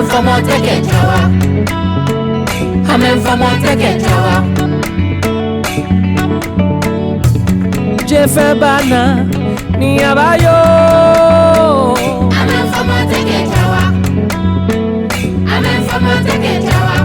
for more take it jawa. Amen for more take it jawa. Jefe bana ni abayo. Amen for more take it jawa. Amen for more take it jawa.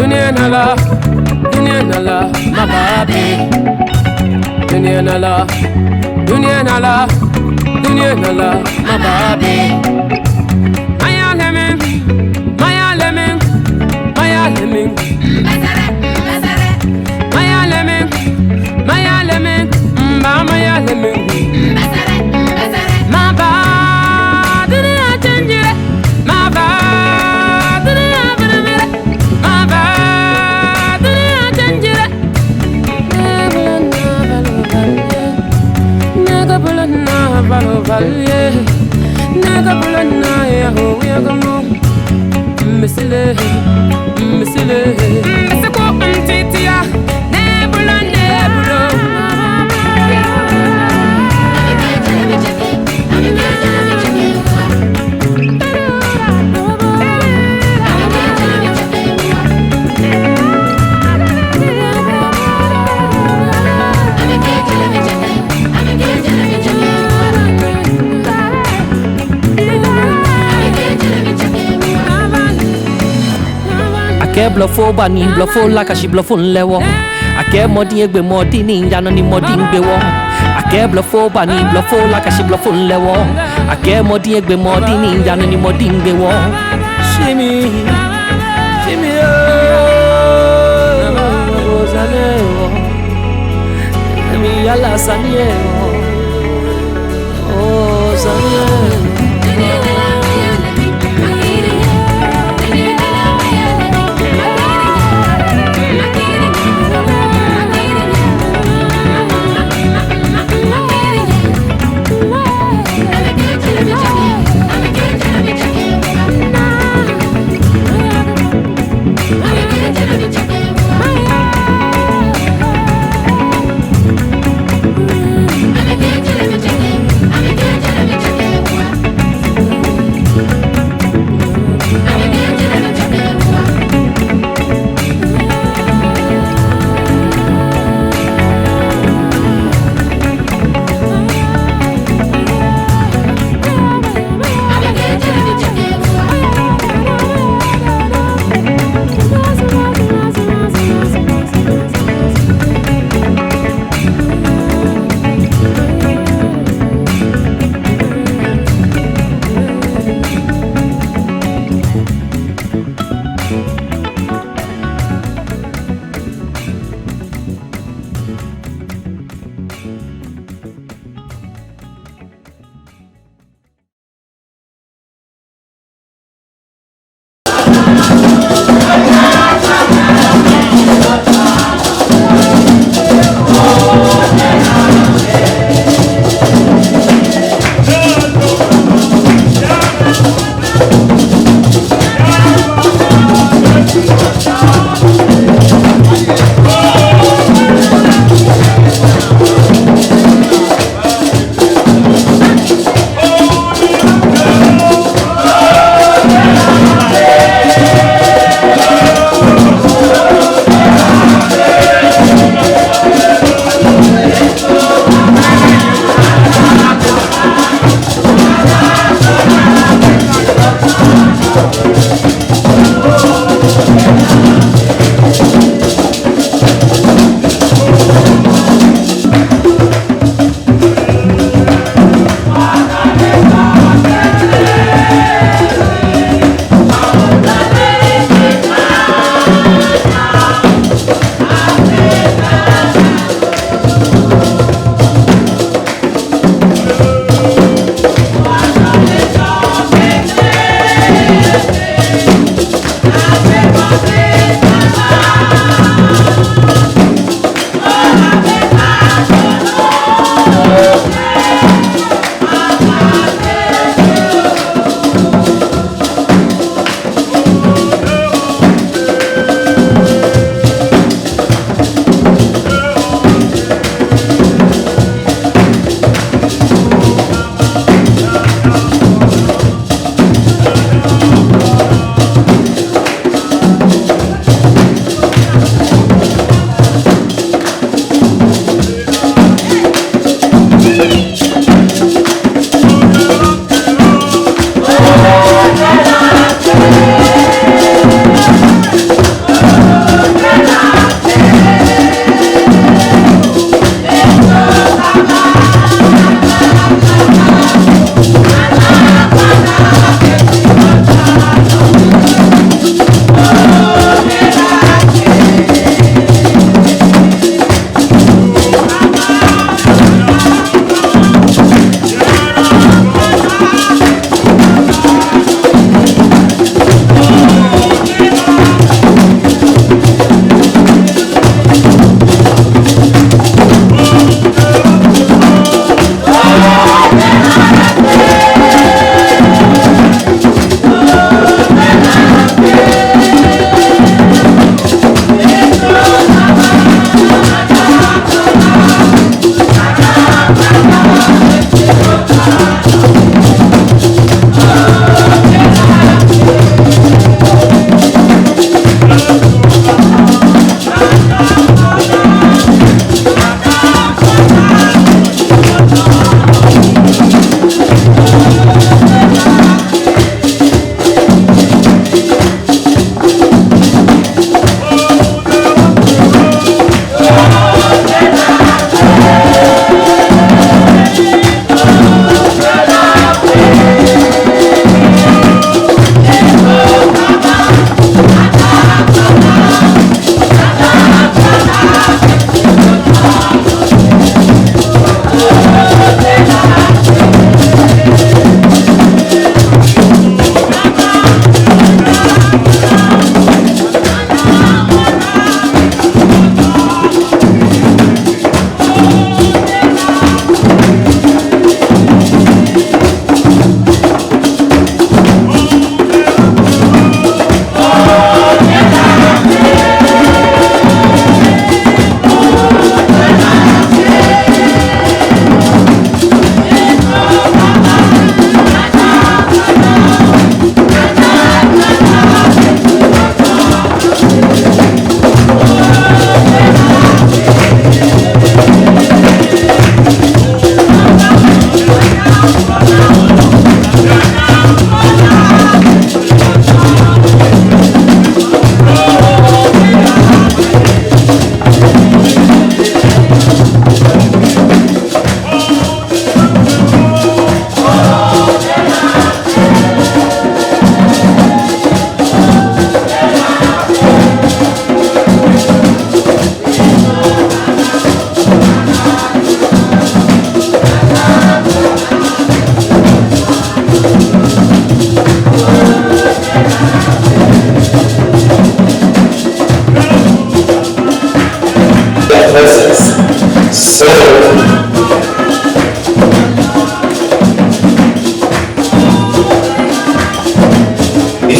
Dunia nala, my baby. Dunia nala, my baby. Maya lemon, Maya lemon, Maya lemon, Maya lemon, Maya lemon, Maya lemon. My bad, dunia change, my bad, dunia change. Ake blofo bani blofo la kashi blofo nlewo. Ake modi egbe modi ni njano ni modi ngbewo. Ake blofo bani blofo la kashi blofo nlewo. Ake modi egbe modi ni njano ni modi ngbewo. Shimi, shimi oh, zaneo. Mi yala saneo. Oh, zaneo.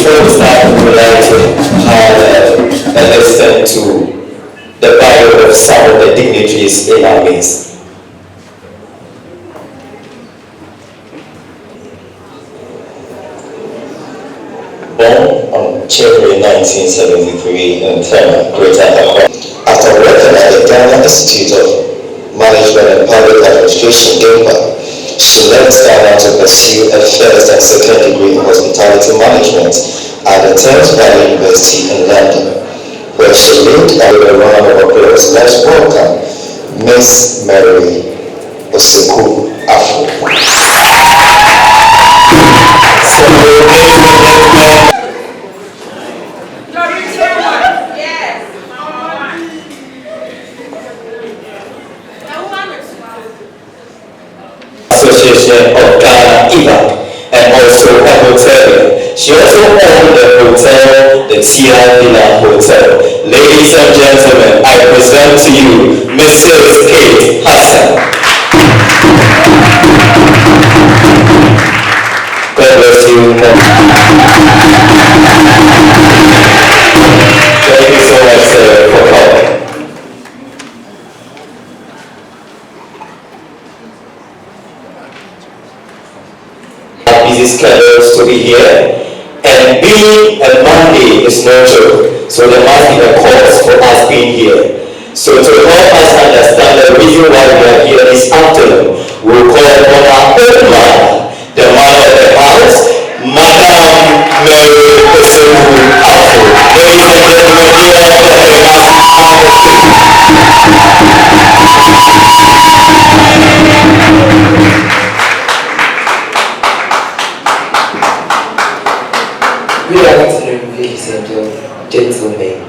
before we start, we would like to have a listen to the bio of some of the dignitaries in our midst. Born on January 1973 in Tema, Greater Accra. After working at the Ghana Institute of Management and Public Administration, GIMPA, she left Ghana to pursue a first and second degree in hospitality management at the Thames Valley University in London, where she lived. With a round of applause, let's welcome Miss Mary Oseku Afro. Association of Ghana, IVA, and also a hotel. She also owned the hotel, the Tia Villa Hotel. Ladies and gentlemen, I present to you Mrs. Kate Hassan. God bless you. Thank you so much, sir, for coming. Busy schedules to be here, and being a Monday is no joke, so there must be a cause for us being here. So to help us understand the reason why we are here this afternoon, we'll call upon our own mother, the mother of the house, Madam Mary Oseku Afro. Ladies and gentlemen, give us Good afternoon, ladies and gentlemen.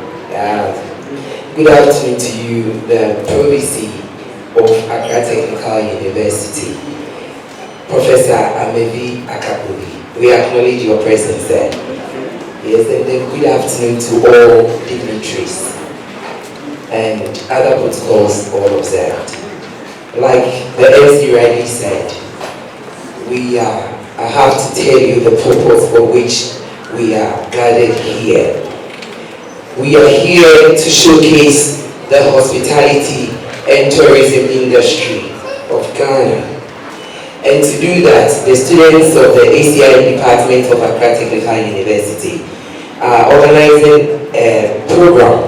Good afternoon to you, the Provisy of Accra Technical University, Professor Amevi Akabuli. We acknowledge your presence there. Yes, and then good afternoon to all dignitaries and other protocols all observed. Like the MC rightly said, I have to tell you the purpose for which we are gathered here. We are here to showcase the hospitality and tourism industry of Ghana. And to do that, the students of the ACI Department of Accra Technical University are organizing a program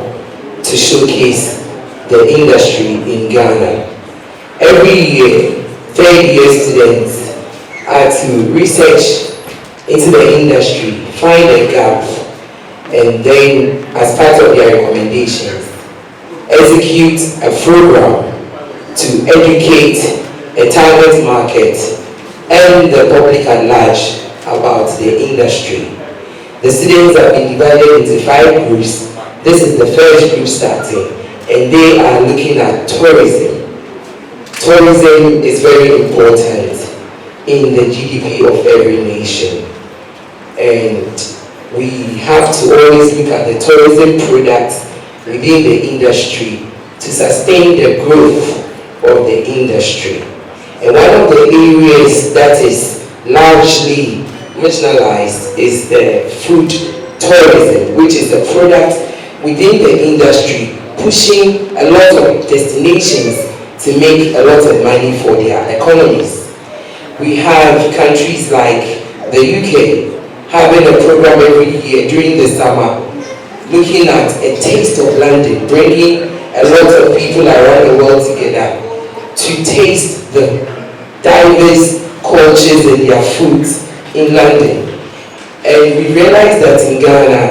to showcase the industry in Ghana. Every year, third-year students are to research into the industry, find a gap, and then, as part of their recommendations, execute a program to educate a target market and the public at large about the industry. The students have been divided into 5 groups. This is the first group starting, and they are looking at tourism. Tourism is very important in the GDP of every nation. And we have to always look at the tourism products within the industry to sustain the growth of the industry. And one of the areas that is largely marginalized is the food tourism, which is a product within the industry pushing a lot of destinations to make a lot of money for their economies. We have countries like the UK having a program every year during the summer, looking at a taste of London, bringing a lot of people around the world together to taste the diverse cultures and their foods in London. And we realized that in Ghana,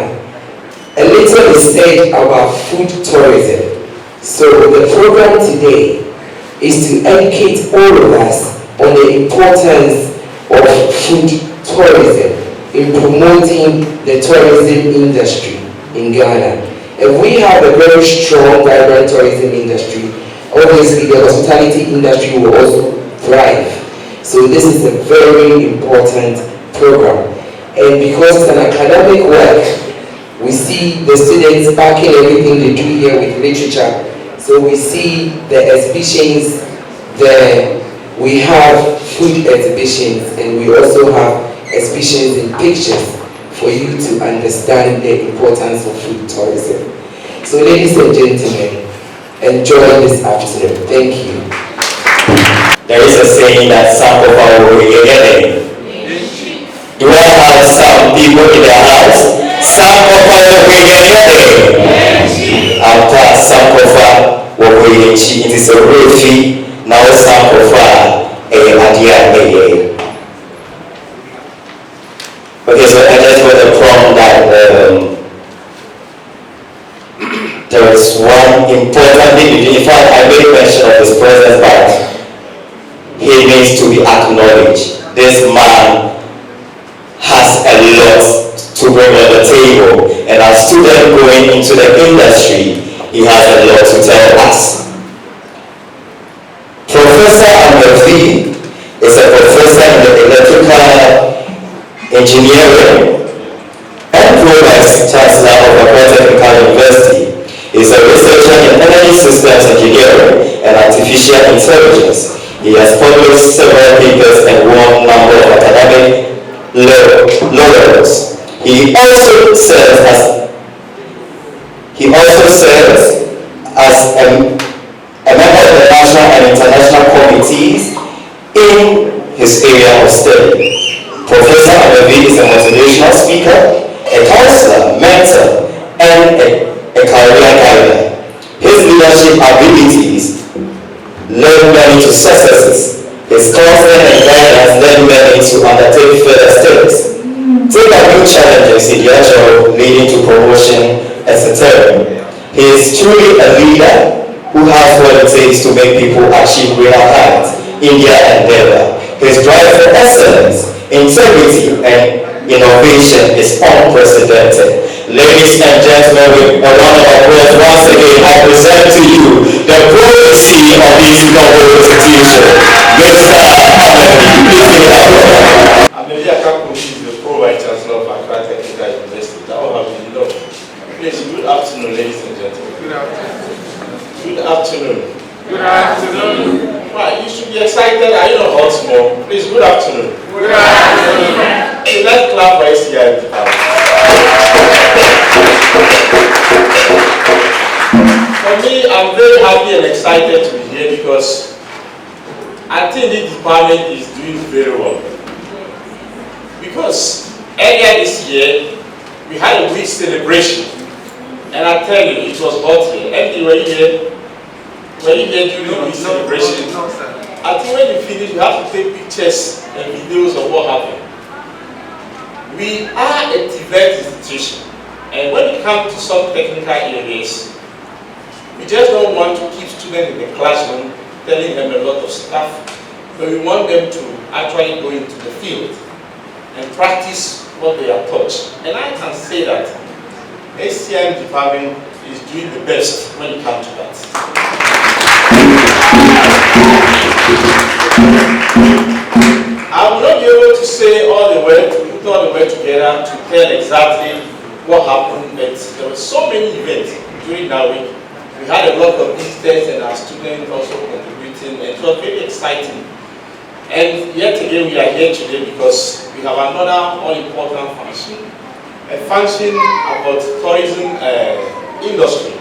a little is said about food tourism. So the program today is to educate all of us on the importance of food tourism in promoting the tourism industry in Ghana. If we have a very strong, vibrant tourism industry, obviously the hospitality industry will also thrive. So this is a very important program. And because it's an academic work, we see the students backing everything they do here with literature. So we see the exhibitions there. We have food exhibitions, and we also have exhibitions in pictures for you to understand the importance of food tourism. So ladies and gentlemen, enjoy this afternoon. Thank you. There is a saying that some of our way getting. Do I have some people in their house? Some of our way getting. After some of our way, it is a real fee. Now some of a idea. Okay, so I just want to prompt that there is one important thing. In fact, I made mention of his presence, but he needs to be acknowledged. This man has a lot to bring on the table, and as student going into the industry, he has a lot to tell us. Professor Amevi is a professor in the electrical engineering and Vice Chancellor of Accra Technical University. He is a researcher in energy systems engineering and artificial intelligence. He has published several papers and won a number of academic laurels. He also serves as a member of the national and international committees in his area of study. Professor Amevi is a motivational speaker, a counselor, mentor, and a career guide. His leadership abilities led many to successes. His counseling and guidance led many to undertake further studies, take up new challenges in their job, leading to promotion, etc. He is truly a leader who has what it takes to make people achieve greater heights in their endeavor. His drive for excellence, integrity, and innovation is unprecedented. Ladies and gentlemen, with a round of applause, once again, I present to you the protege of this noble institution, Mr. Amevi. Please give it up. Amevi Akakunbi is the Pro-Vice Chancellor of Accra Technical University. That will have been enough. Please, good afternoon, ladies and gentlemen. Good afternoon. Good afternoon. Good afternoon. Right, you should be excited. Are you not hot more? Please, good afternoon. Good afternoon. Hey, let's clap for SCI. For me, I'm very happy and excited to be here because I think this department is doing very well. Because earlier this year, we had a big celebration. And I tell you, it was hot here. Empty, were you here? When you get during this celebration, I think when you finish, you have to take pictures and videos of what happened. We are a TVET institution, and when it comes to some technical areas, we just don't want to keep students in the classroom telling them a lot of stuff, but we want them to actually go into the field and practice what they are taught. And I can say that SCM department is doing the best when it comes to that. I will not be able to say all the way, to put all the way together to tell exactly what happened, but there were so many events during that week. We had a lot of visitors and our students also contributing, and it was very exciting. And yet again, we are here today because we have another all-important function, a function about tourism industry.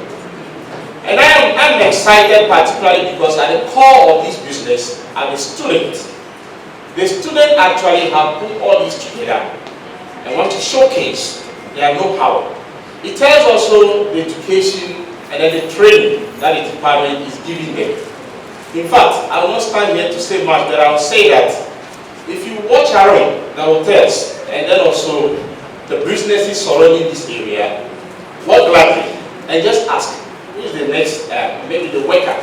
And I'm excited particularly because at the core of this business are the students. The students actually have put all this together and want to showcase their know-how. It tells also the education and then the training that the department is giving them. In fact, I will not stand here to say much, but I will say that if you watch around the hotels and then also the businesses surrounding this area, walk gladly and just ask, who is the next, maybe the worker?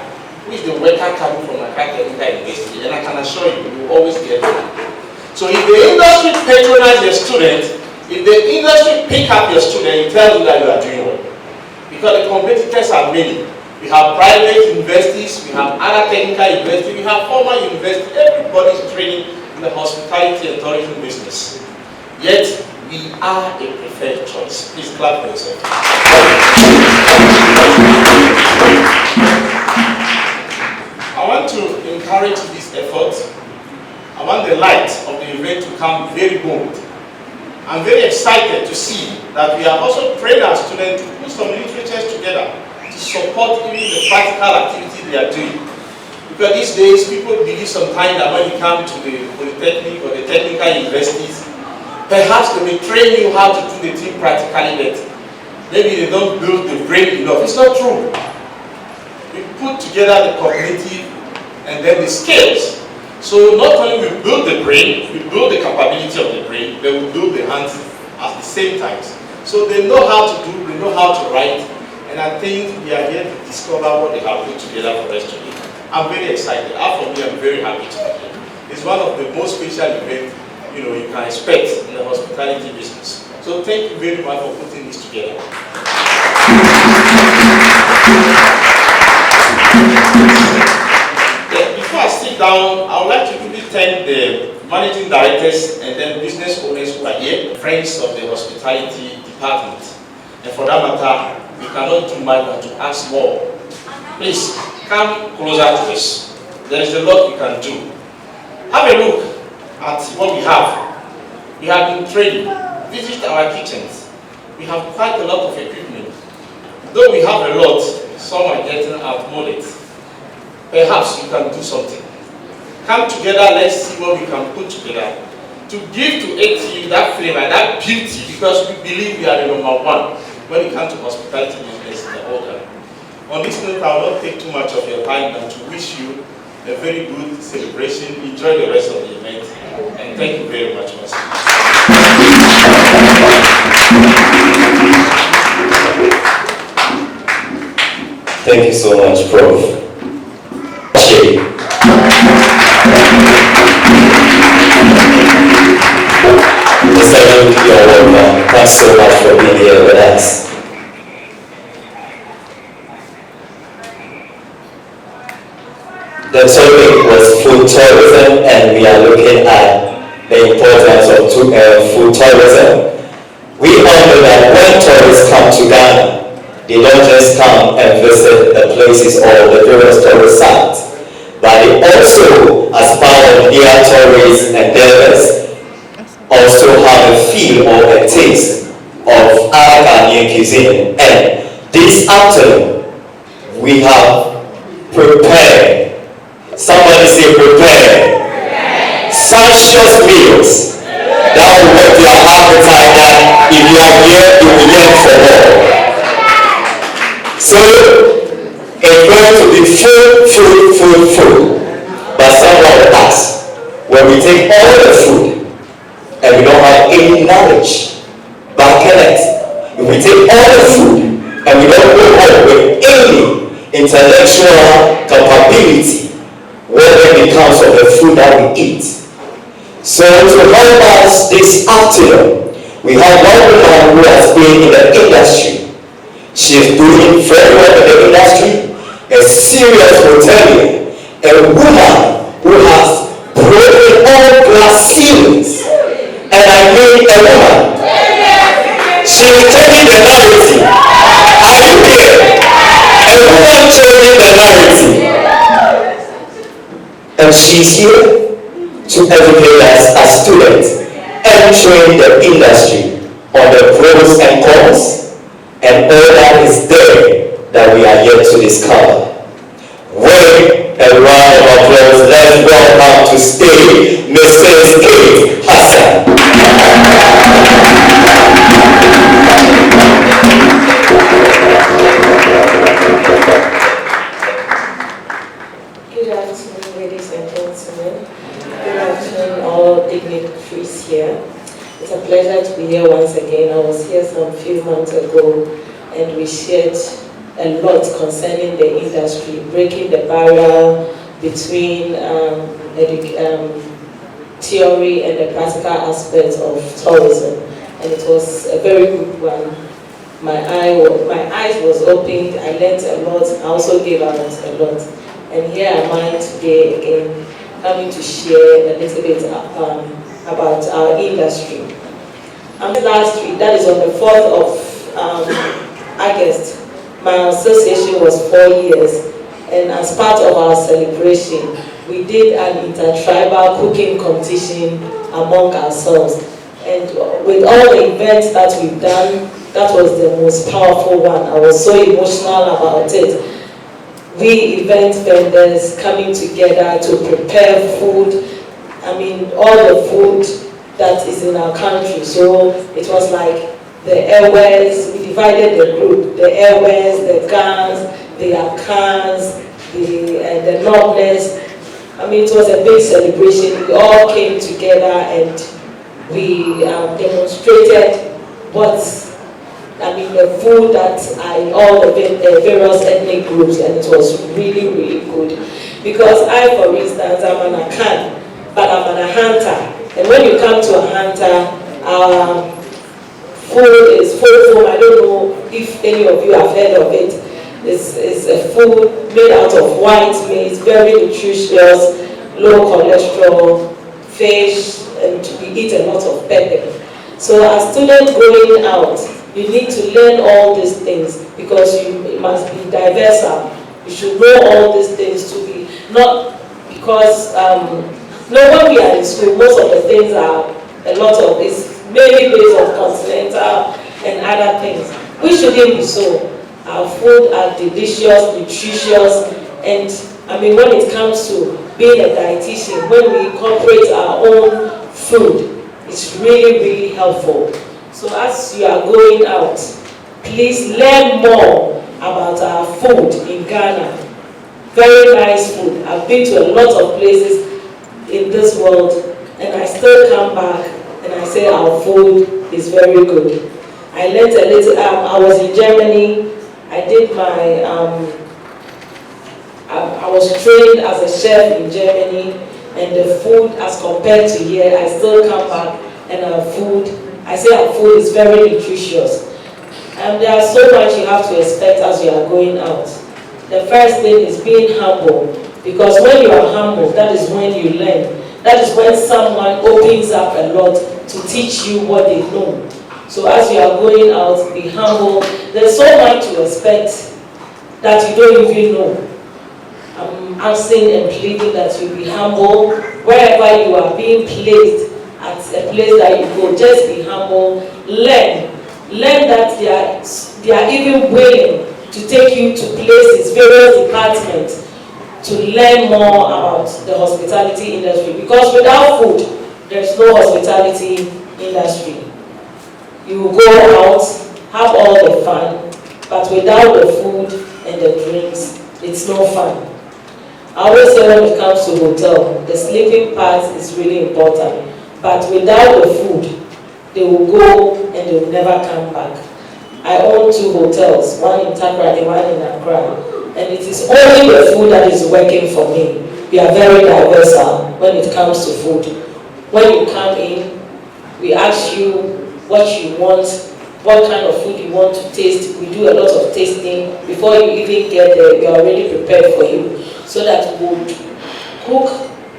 Who is the worker coming from Accra Technical University? And I can assure you, you will always get one. So if the industry patronizes your student, if the industry pick up your student, it tells you that you are doing well. Because the competitors are many. We have private universities, we have other technical universities, we have formal universities, everybody is training in the hospitality and tourism business. Yet, we are a preferred choice. Please clap for yourself. I want to encourage this effort. I want the light of the event to come very bold. I'm very excited to see that we have also trained our students to put some literatures together to support even the practical activity they are doing. Because these days, people believe sometimes that when you come to the polytechnic or the technical universities, perhaps they may train you how to do the thing practically, but maybe they don't build the brain enough. It's not true. We put together the cognitive and then the skills. So not only we build the brain, we build the capability of the brain, but we build the hands at the same time. So they know how to do, they know how to write, and I think we are here to discover what they have put together for us today. I'm very excited. For me, I'm very happy to be here. It's one of the most special events you can expect in the hospitality business. So thank you very much for putting this together. Before I sit down, I would like to quickly thank the managing directors and then business owners who are here, friends of the hospitality department. And for that matter, we cannot do much than to ask more. Please, come closer to us. There is a lot we can do. Have a look at what we have. We have been training. Visit our kitchens. We have quite a lot of equipment. Though we have a lot, some are getting outmoded. Perhaps you can do something. Come together, let's see what we can put together to give to ATU that flavor, that beauty, because we believe we are the #1 when it comes to hospitality business in the whole country. On this note, I will not take too much of your time and to wish you a very good celebration. Enjoy the rest of the event, and thank you very much once again. Thank you so much, Prof. Mr. Luke, you're welcome. Thanks so much for being here with us. The topic was food tourism, and we are looking at the importance of food tourism. We all know that when tourists come to Ghana, they don't just come and visit the places or the various tourist sites, but they also, as part of their tourist endeavors, also have a feel or a taste of our Ghanaian cuisine. And this afternoon, we have prepared, somebody say prepare, sumptuous meals that will make your appetite that if you are here, you will yearn for more. So, it's going to be food. But someone will ask, when we take all the food and we don't have any knowledge back in it, if we take all the food and we don't go home with any intellectual capability, what then becomes of the food that we eat? So to help us this afternoon, we have one woman who has been in the industry. She is doing very well in the industry, a serious hotelier, a woman who has broken all glass ceilings. And I mean a woman. She is changing the narrative. Are you here? A woman changing the narrative. And she's here to educate us as students entering the industry on the pros and cons and all that is there that we are yet to discover. With a round of applause, let's welcome to stage Mrs. Kate Hassan. Good afternoon, ladies and gentlemen. Good afternoon, all dignitaries here. It's a pleasure to be here once again. I was here some few months ago, and we shared a lot concerning the industry, breaking the barrier between theory and the practical aspects of tourism. And it was a very good one. My eyes was opened, I learned a lot, I also gave out a lot. And here am I today again, coming to share a little bit about our industry. Last week, that is on the 4th of August, my association was 4 years, and as part of our celebration, we did an intertribal cooking competition among ourselves. And with all the events that we've done, that was the most powerful one. I was so emotional about it. We event vendors coming together to prepare food. I mean, all the food that is in our country. So it was like the airwares, we divided the group, the airwares, the guns, the Akans, the Nobles. I mean, it was a big celebration. We all came together and we demonstrated the food that all the various ethnic groups, and it was really, really good. Because I, for instance, I'm an Akan, but I'm an Ahanta. And when you come to a Ahanta, food is full. I don't know if any of you have heard of it. It's a food made out of white meat, very nutritious, low cholesterol, fish, and we eat a lot of pepper. So as students going out, you need to learn all these things because you must be diverse. You should know all these things to be, not because, when we are in school, most of the things are a lot of this, mainly based on continental and other things. We shouldn't be so. Our food are delicious, nutritious, and when it comes to being a dietitian, when we incorporate our own food, it's really, really helpful. So as you are going out, please learn more about our food in Ghana. Very nice food. I've been to a lot of places in this world, and I still come back and I say our food is very good. I learned a little, I was in Germany. I did my, I was trained as a chef in Germany, and the food as compared to here, I still come back and our food, I say our food is very nutritious. And there are so much you have to expect as you are going out. The first thing is being humble, because when you are humble, that is when you learn. That is when someone opens up a lot to teach you what they know. So as you are going out, be humble. There's so much to expect that you don't even know. I'm asking and pleading that you be humble. Wherever you are being placed at a place that you go, just be humble. Learn. Learn that they are even willing to take you to places, various departments, to learn more about the hospitality industry. Because without food, there's no hospitality industry. You will go out, have all the fun, but without the food and the drinks, it's no fun. I always say when it comes to hotel, the sleeping part is really important. But without the food, they will go and they will never come back. I own 2 hotels, one in Takoradi and one in Accra. And it is only the food that is working for me. We are very diverse when it comes to food. When you come in, we ask you what you want, what kind of food you want to taste. We do a lot of tasting. Before you even get there, we are already prepared for you, so that we would cook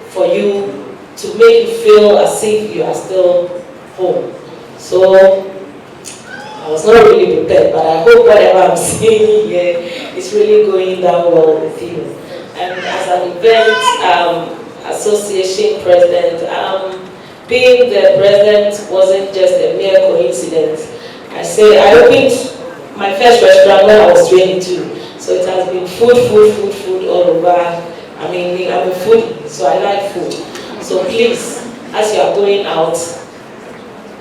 for you to make you feel as if you are still home. So I was not really prepared, but I hope whatever I'm saying here is really going down well with you. And as an event association president, being the president wasn't just a mere coincidence. I opened my first restaurant when I was 22. So it has been food all over. I'm a foodie, so I like food. So please, as you are going out,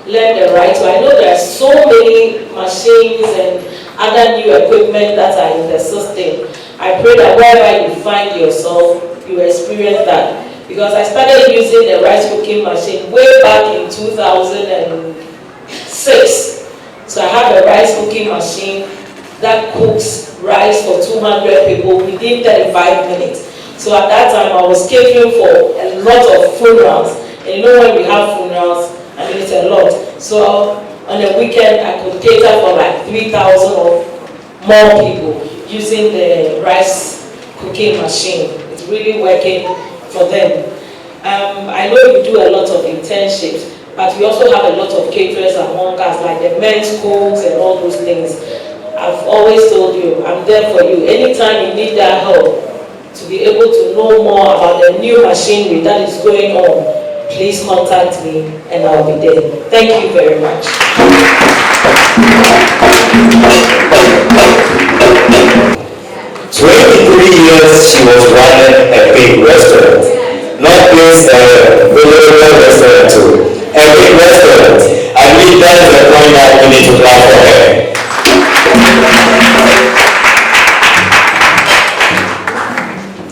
learn the right way. I know there are so many machines and other new equipment that are in the system. I pray that wherever you find yourself, you experience that. Because I started using the rice cooking machine way back in 2006. So I have a rice cooking machine that cooks rice for 200 people within 35 minutes. So at that time, I was catering for a lot of funerals. And you know when we have funerals, it's a lot. So on a weekend, I could cater for like 3,000 or more people using the rice cooking machine. It's really working for them. I know you do a lot of internships, but we also have a lot of caterers among us, like the men's cooks and all those things. I've always told you, I'm there for you. Anytime you need that help to be able to know more about the new machinery that is going on, please contact me and I'll be there. Thank you very much. 23 years she was running a big restaurant. Not this little restaurant too. A big restaurant. I believe that is the point that we need to clap for her.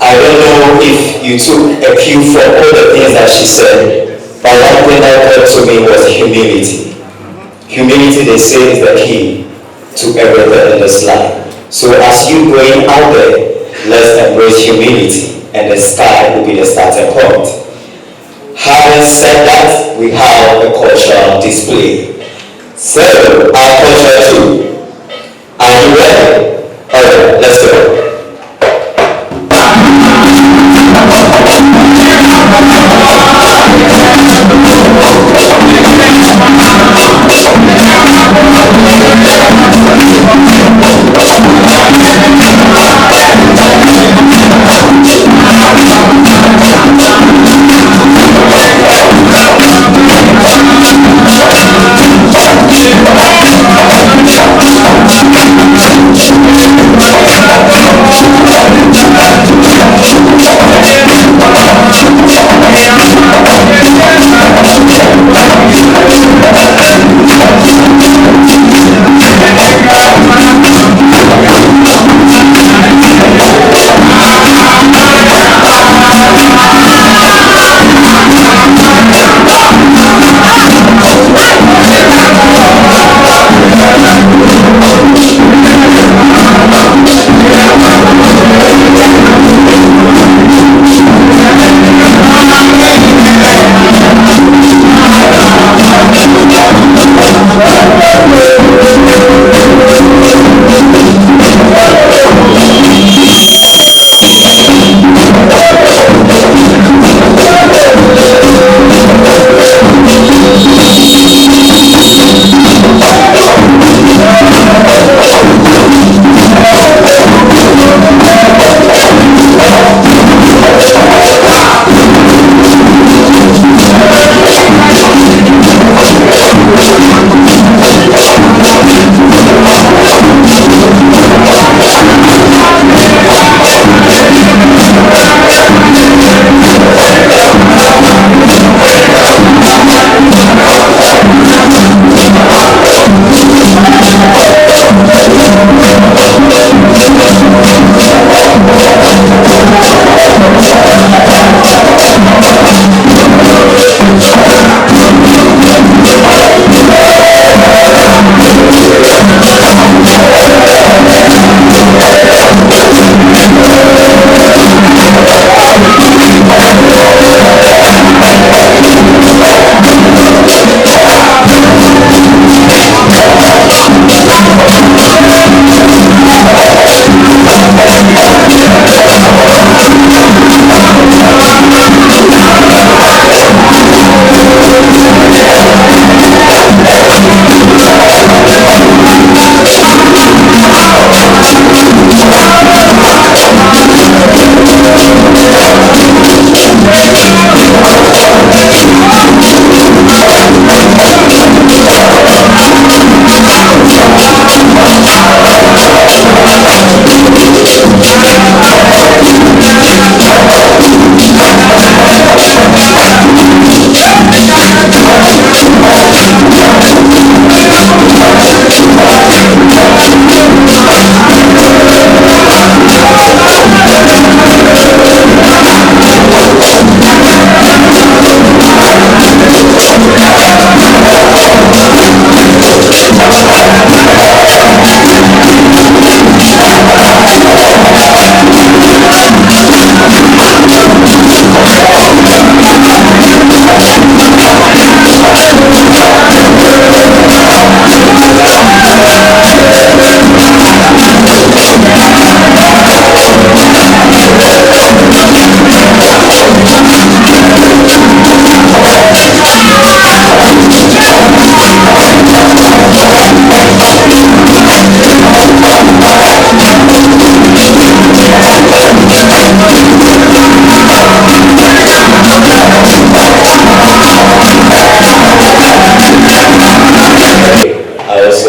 I don't know if you took a cue from all the things that she said, but one thing that occurred to me was humility. Humility, they say, is the key to everything in this life. So as you going out there, let's embrace humility, and the sky will be the starting point. Having said that, we have a cultural display. So, our culture too. Are you ready? Alright, let's go.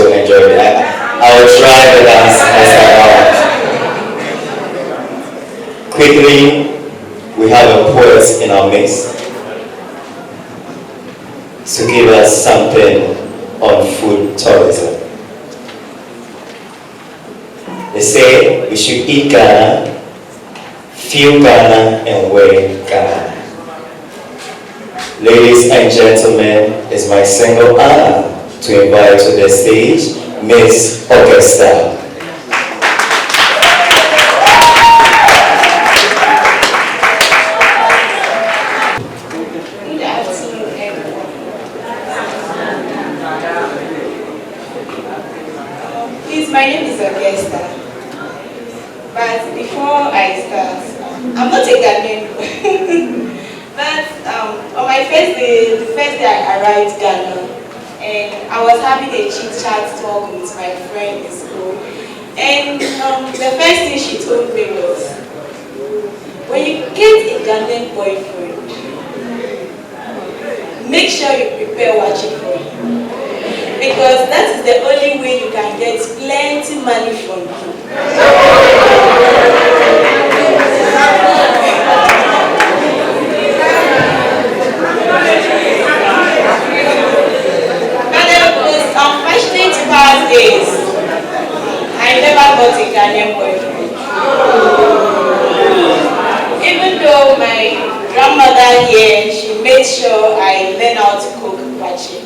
also enjoyed it. I will try to dance as I Quickly, we have a poet in our midst to give us something on food tourism. They say we should eat Ghana, feel Ghana, and wear Ghana. Ladies and gentlemen, it's my single honor to invite to the stage Miss Augusta. Good afternoon, everyone. Please, my name is Augusta. But before I start, I'm not a Ghanaian. But on my first day, the first day I arrived Ghana, and I was having a chit-chat talk with my friend in school. And the first thing she told me was, when you get a Ghanaian boyfriend, make sure you prepare watching for him. Because that is the only way you can get plenty money from him. Past days, I never got a Ghanaian boyfriend. Even though my grandmother here, she made sure I learn how to cook wachi.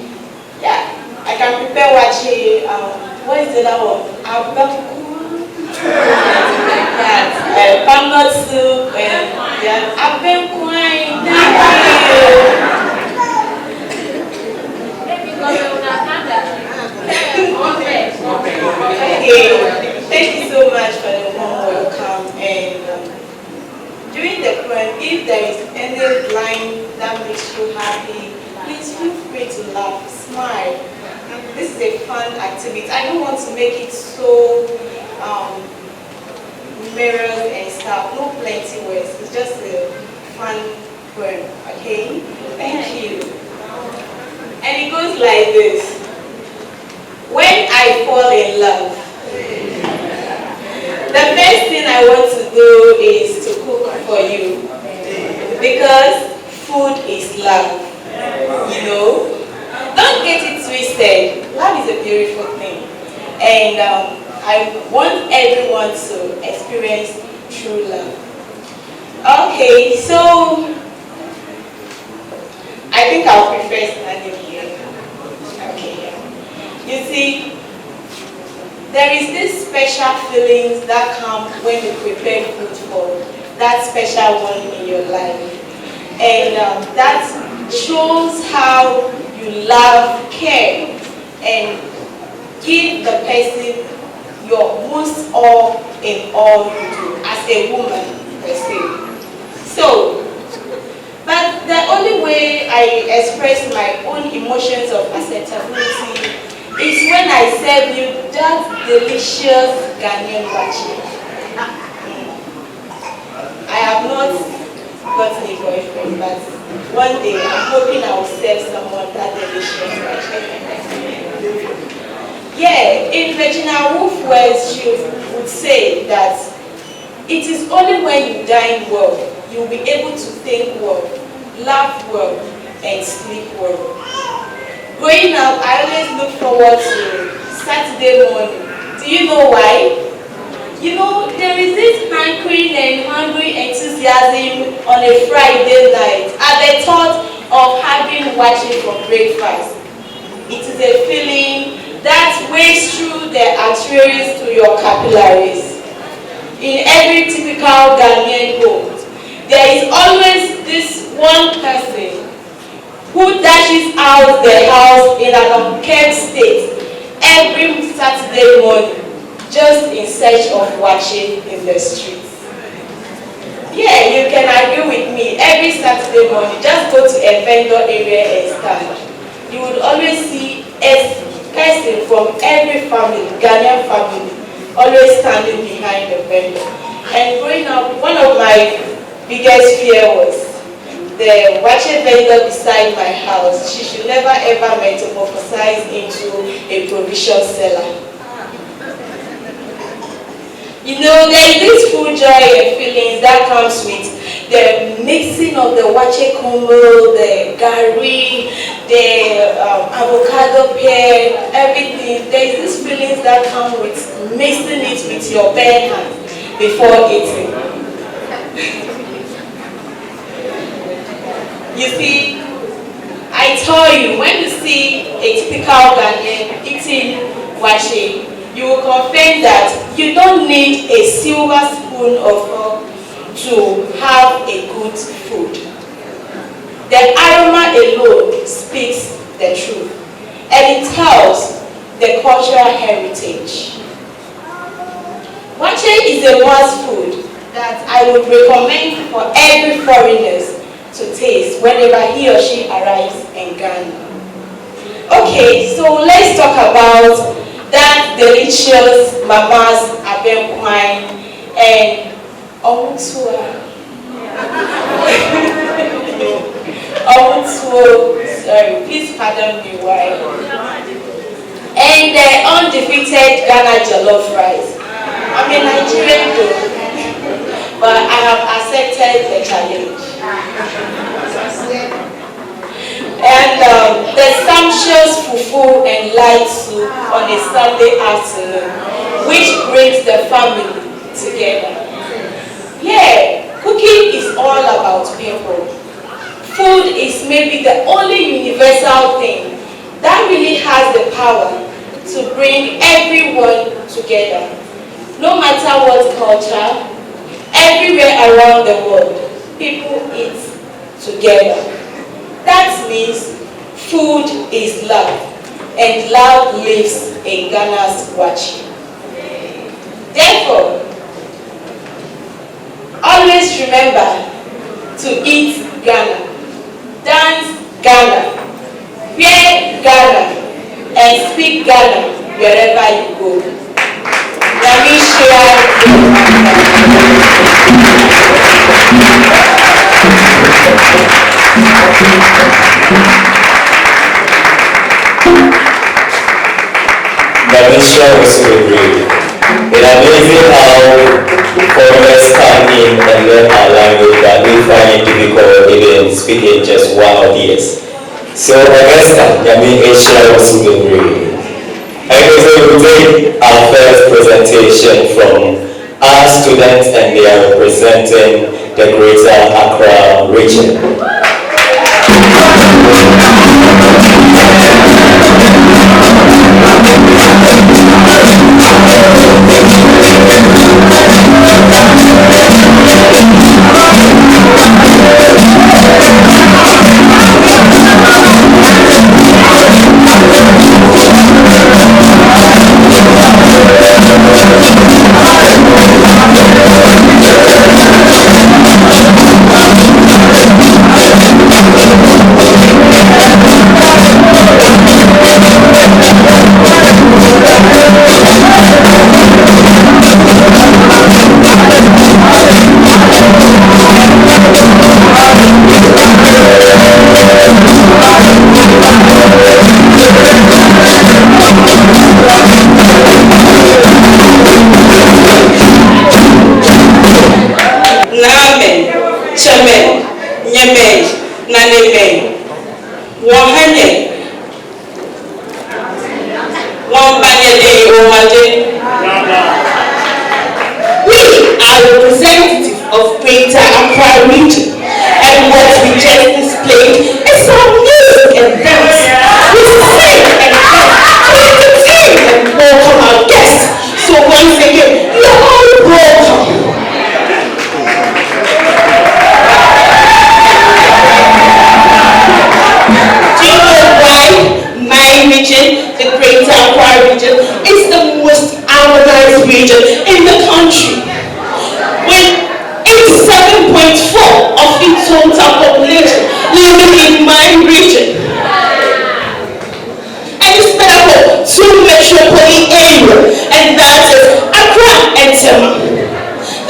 Yeah, I can prepare wachi. What is the other one? Abenku. Yeah, palm soup and yeah, abenku. Okay, thank you so much for the warm welcome. And during the poem, if there is any line that makes you happy, please feel free to laugh, smile. This is a fun activity. I don't want to make it so mirrors and stuff. No plenty words. It's just a fun poem. Okay, thank you. And it goes like this. When I fall in love, the first thing I want to do is to cook for you, because food is love, you know. Don't get it twisted. Love is a beautiful thing, and I want everyone to experience true love. Okay, so I think I'll prefer standing here. Okay. You see, there is this special feelings that come when you prepare food for that special one in your life. And that shows how you love, care, and give the person your most all in all you do as a woman per se. So, but the only way I express my own emotions of acceptability is when I serve you that delicious Ghanaian wachi. I have not gotten a boyfriend, but one day I'm hoping I will serve someone that delicious wachi. Yeah, in Virginia Woolf words, she would say that it is only when you dine well, you'll be able to think well, laugh well, and sleep well. Growing up, I always look forward to Saturday morning. Do you know why? You know, there is this hankering and hungry enthusiasm on a Friday night at the thought of having wachi for breakfast. It is a feeling that waves through the arteries to your capillaries. In every typical Ghanaian home, there is always this one person who dashes out the house in an unkempt state every Saturday morning, just in search of wachi in the streets. Yeah, you can agree with me. Every Saturday morning, just go to a vendor area and stand. You would always see a person from every family, Ghanaian family, always standing behind the vendor. And growing up, one of my biggest fears was the watcher vendor beside my house, she should never ever metamorphosize into a provision seller. You know, there is this full joy and feelings that comes with the mixing of the wache combo, the gari, the avocado pear, everything. There is this feelings that come with mixing it with your bare hand before eating. You see, I tell you, when you see a typical Ghanaian eating wache, you will confirm that you don't need a silver spoon of fork to have a good food. The aroma alone speaks the truth, and it tells the cultural heritage. Wache is a must food that I would recommend for every foreigner to taste whenever he or she arrives in Ghana. Okay, so let's talk about that delicious mama's abenkwine and omutua. Sorry, please pardon me why. And the undefeated Ghana jollof rice. I'm a Nigerian though, but I have accepted the challenge. And the sumptuous fufu and light soup on a Sunday afternoon, which brings the family together. Yeah, cooking is all about people. Food is maybe the only universal thing that really has the power to bring everyone together. No matter what culture, everywhere around the world, people eat together. That means food is love, and love lives in Ghana's wache. Therefore, always remember to eat Ghana, dance Ghana, wear Ghana, and speak Ghana wherever you go. Namisha was so great. It's amazing how foreigners come in and learn our language that we find it difficult even speaking just one or the others. So Augusta, Namisha was so great. And so we take our first presentation from our students, and they are representing the Greater Accra region.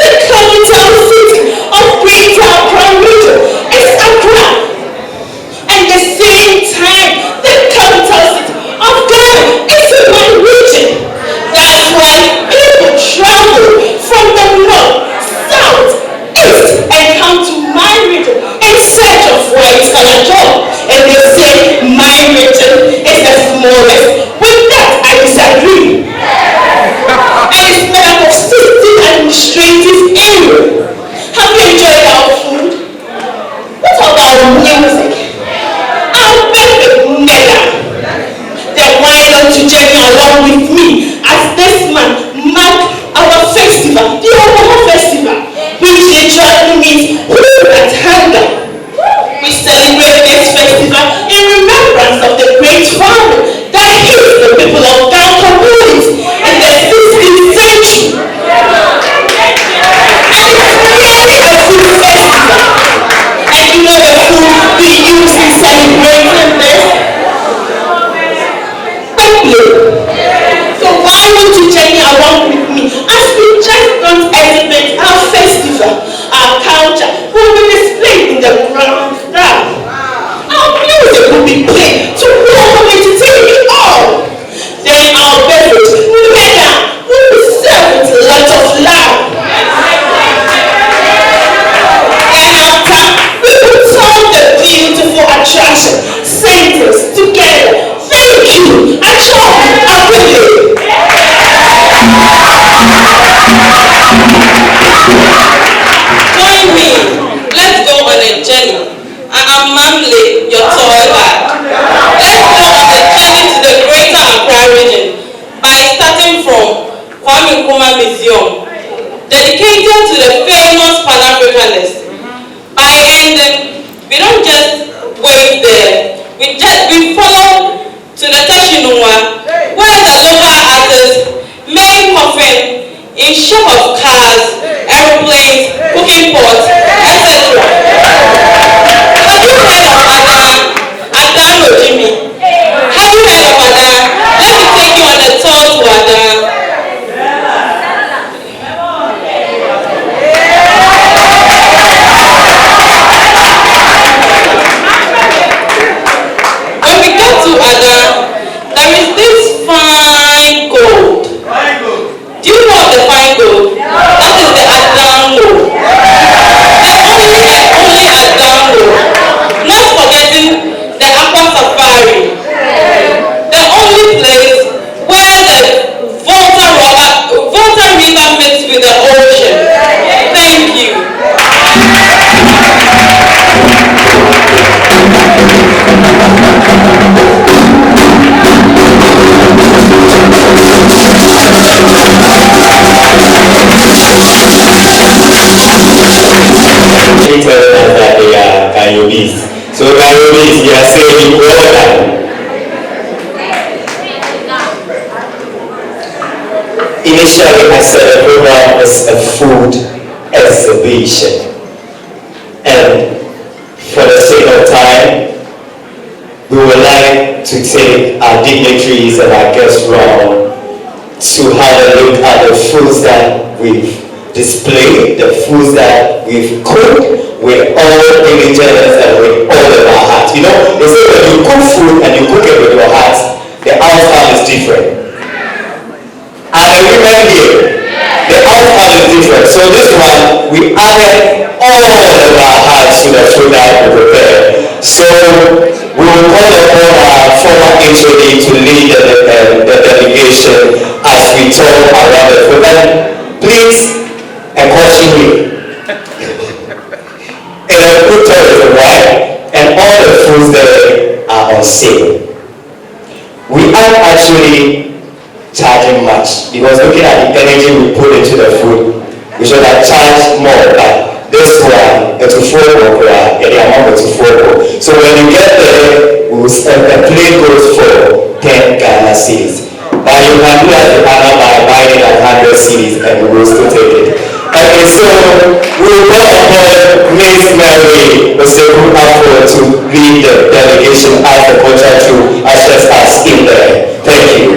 The capital city of Greater Accra region is Accra. tribute to the famous Pan-Africanists. By ending, we don't just wait there. We follow to the Tashinunwa, where the local artists made coffin in shape of cars, aeroplanes, cooking pots, etc. Have you heard of Adan Rojimi? Have you heard of Adan? Let me take you on a tour to Adan. When we get to Adan, there is this fine gold. Do you know of the fine gold? That is the Adan gold. The only Adan gold. Not forgetting the Aqua Safari. The only place where the Volta River meets with the ocean. Thank you. That they are Kayobis. So Kayobis, they are saying water. Initially, I said the program was a food exhibition. And for the sake of time, we would like to take our dignitaries and our guests round to have a look at the foods that we've displayed, the foods that we've cooked with all diligence and with all of our hearts. You know, they say when you cook food and you cook it with your heart, the outcome is different. And the women here, the outcome is different. So this one, we added all of our hearts to the food that we prepared. So we will call upon our former HOD to lead the delegation as we talk around the food. And please, a question here. In a good tourism, right? And all the foods there are on sale. We aren't actually charging much because looking at the energy we put into the food, we should have charged more. But this one, the amount of $4. So when you get there, the plate goes for 10 Ghana cedis. But you can do as the Ghana by buying it at 100 cedis and we will still take it. Okay, so we will call upon Ms. Mary Oseku Afro to lead the delegation as the culture to assess us in there. Thank you.